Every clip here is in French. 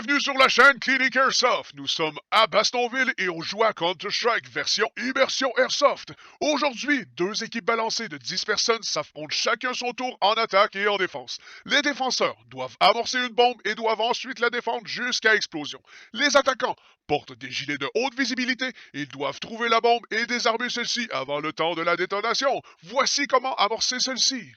Bienvenue sur la chaîne Clinic Airsoft. Nous sommes à Bastonville et on joue à Counter-Strike version Immersion Airsoft. Aujourd'hui, deux équipes balancées de 10 personnes s'affrontent chacun son tour en attaque et en défense. Les défenseurs doivent amorcer une bombe et doivent ensuite la défendre jusqu'à explosion. Les attaquants portent des gilets de haute visibilité. Ils doivent trouver la bombe et désarmer celle-ci avant le temps de la détonation. Voici comment amorcer celle-ci.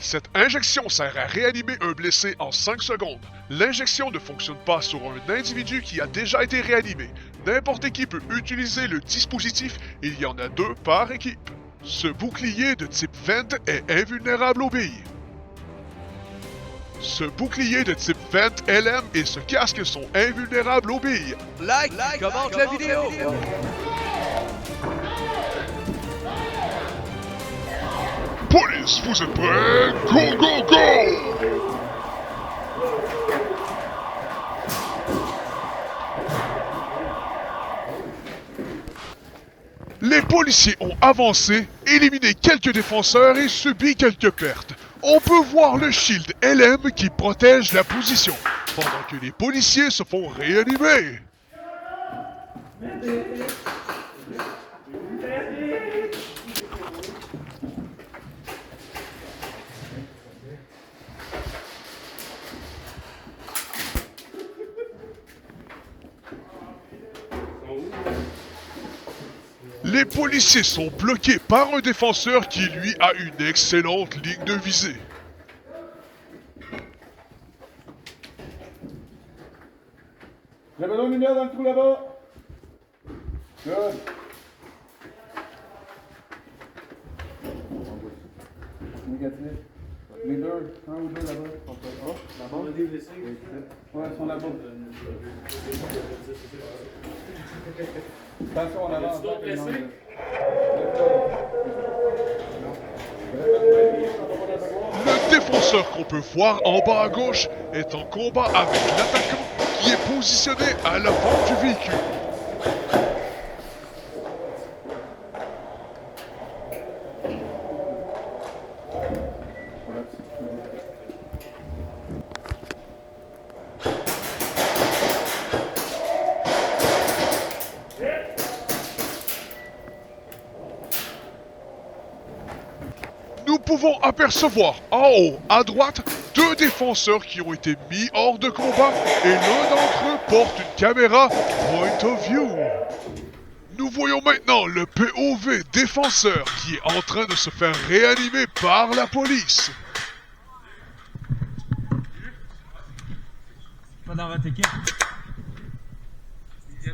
Cette injection sert à réanimer un blessé en 5 secondes. L'injection ne fonctionne pas sur un individu qui a déjà été réanimé. N'importe qui peut utiliser le dispositif et il y en a 2 par équipe. Ce bouclier de type Vent est invulnérable aux billes. Ce bouclier de type Vent LM et ce casque sont invulnérables aux billes. Like, commente la vidéo. Police, vous êtes prêts? Go, go, go! Les policiers ont avancé, éliminé quelques défenseurs et subi quelques pertes. On peut voir le shield LM qui protège la position, pendant que les policiers se font réanimer. Les policiers sont bloqués par un défenseur qui, lui, a une excellente ligne de visée. J'ai besoin de lumière dans le trou là-bas. Good. Négatif. Les deux, un ou deux là-bas. Oh, là-bas. Ouais, ils sont là-bas. Attention, on avance. Le défenseur qu'on peut voir en bas à gauche est en combat avec l'attaquant qui est positionné à l'avant du véhicule. Nous pouvons apercevoir en haut à droite 2 défenseurs qui ont été mis hors de combat et l'un d'entre eux porte une caméra point of view. Nous voyons maintenant le POV défenseur qui est en train de se faire réanimer par la police. Pas dans votre équipe. Il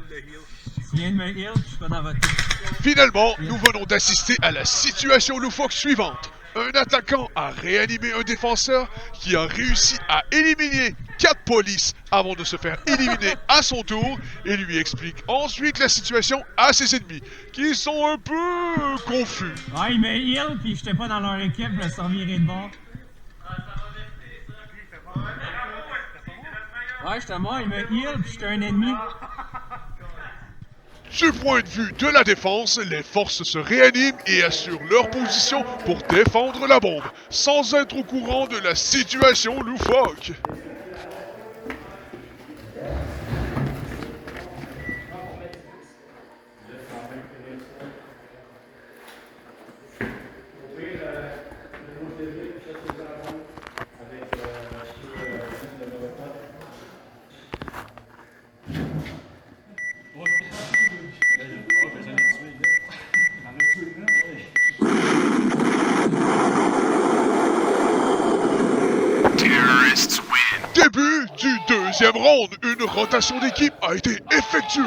vient de me heal, je suis pas dans votre équipe. Finalement, nous venons d'assister à la situation loufoque suivante. Un attaquant a réanimé un défenseur qui a réussi à éliminer 4 polices avant de se faire éliminer à son tour et lui explique ensuite la situation à ses ennemis qui sont un peu confus. Ouais, il m'a heal, puis j'étais pas dans leur équipe, je me suis reviré de bord. Ouais, j'étais mort, il m'a heal, puis j'étais un ennemi. Du point de vue de la défense, les forces se réaniment et assurent leur position pour défendre la bombe, sans être au courant de la situation loufoque. Début du deuxième round, une rotation d'équipe a été effectuée.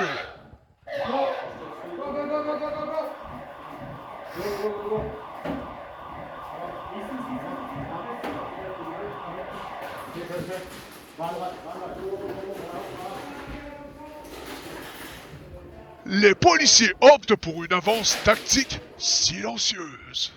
Les policiers optent pour une avance tactique silencieuse.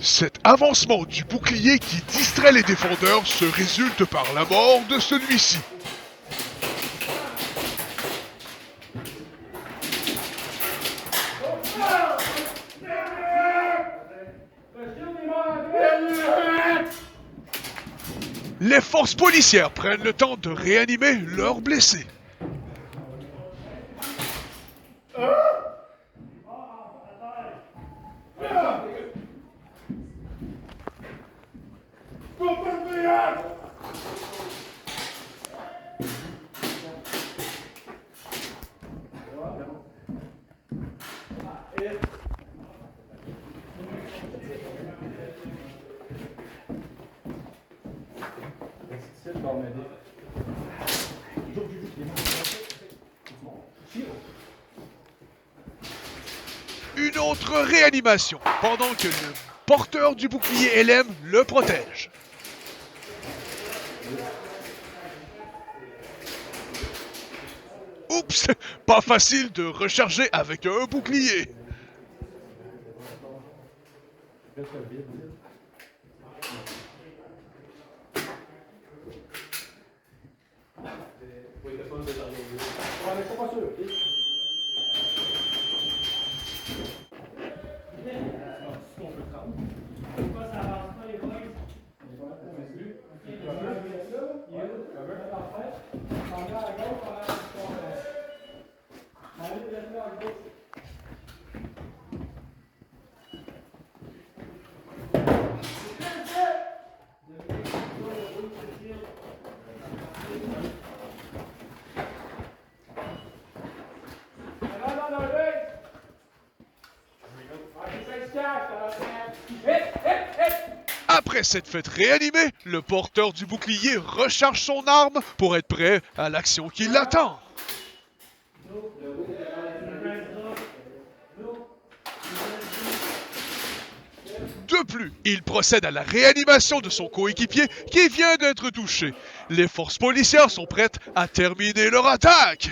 Cet avancement du bouclier qui distrait les défendeurs se résulte par la mort de celui-ci. Les forces policières prennent le temps de réanimer leurs blessés. Une autre réanimation pendant que le porteur du bouclier LM le protège. Oups, pas facile de recharger avec un bouclier. Après s'être fait réanimer, le porteur du bouclier recharge son arme pour être prêt à l'action qui l'attend. De plus, il procède à la réanimation de son coéquipier qui vient d'être touché. Les forces policières sont prêtes à terminer leur attaque.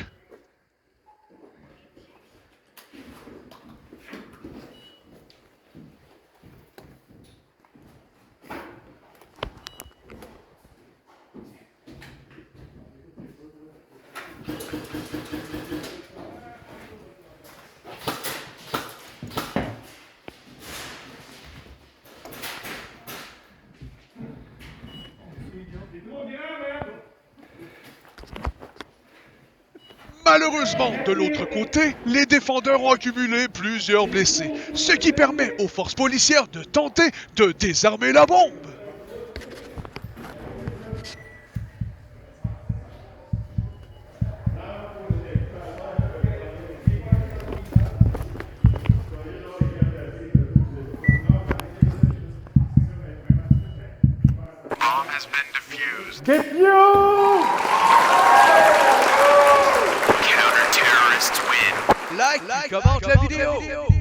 Malheureusement, de l'autre côté, les défendeurs ont accumulé plusieurs blessés, ce qui permet aux forces policières de tenter de désarmer la bombe. Get you! Like, commente la vidéo.